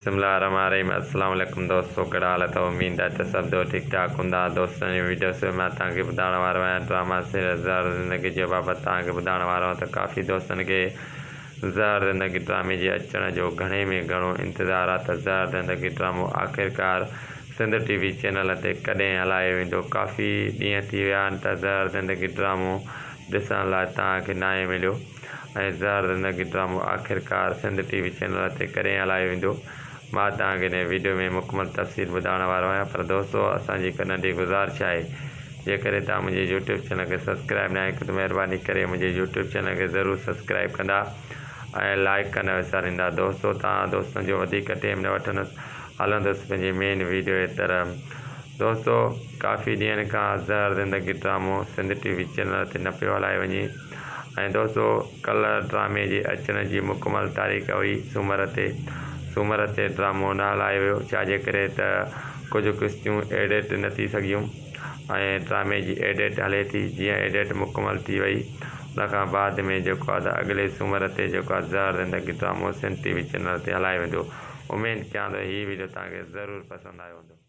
बिस्मिल्लाहिर्रहमानिर्रहीम अस्सलाम वालेकुम दोस्तों, कहिड़ा हाल अथव? उम्मीद आहे त सभु ठीक ठाक हूंदा। दोस्तों जी वीडियो से मां तव्हांखे ॿुधाइण वारो आहियां ड्रामा सीरियल ज़हर ज़िंदगी जे बाबति तव्हांखे ॿुधाइण वारो आहियां त काफ़ी दोस्तनि खे ज़हर ज़िंदगी ड्रामे जे अचण जो घणे में घणो इंतज़ारु आहे त ज़हर ज़िंदगी ड्रामो आख़िरकार सिंध टीवी चैनल ते कॾहिं हलायो वेंदो। काफ़ी ॾींहं थी विया आहिनि त ज़हर ज़िंदगी ड्रामो ॾिसण लाइ तव्हांखे न आहे मिलियो ऐं ज़हर ज़िंदगी ड्रामो आख़िरकार सिंध टीवी चैनल ते कॾहिं हलायो वेंदो। मां तव्हांखे हिन वीडियो में मुकमल तफ़सील ॿुधाइण वारो आहियां। पर दोस्तों, असांजी हिकु नंढी गुज़ारिश आहे, जेकॾहिं तव्हां मुंहिंजे यूट्यूब चैनल खे सब्सक्राइब न कयो त महिरबानी करे मुंहिंजे यूट्यूब चैनल खे ज़रूरु सब्सक्राइब कंदा ऐं लाइक करणु विसारींदा। दोस्तों, तव्हां दोस्तनि जो वधीक टाइम न वठंदुसि, हलंदुसि पंहिंजी मेन वीडियो जे तरफ़। दोस्तों, काफ़ी ॾींहंनि खां ज़हर ज़िंदगी ड्रामो सिंध टीवी चैनल ते न पियो हलाए वञे ऐं दोस्तों, कल्ह ड्रामे जे अचण जी मुकमल तारीख़ हुई सूमर ते ड्रामो न हलायो वियो, छाजे करे त कुझु किश्तियूं एडिट न थी सघियूं ऐं ड्रामे जी एडिट हले थी। जीअं एडिट मुकमल थी वई, उन खां बाद में जेको आहे त अॻिले सूमर ते जेको आहे ज़हर ज़िंदगी ड्रामो सिंध टीवी चैनल ते हलायो वेंदो। उमेदु कयां थो हीअ वीडियो तव्हांखे ज़रूरु पसंदि आयो हूंदो।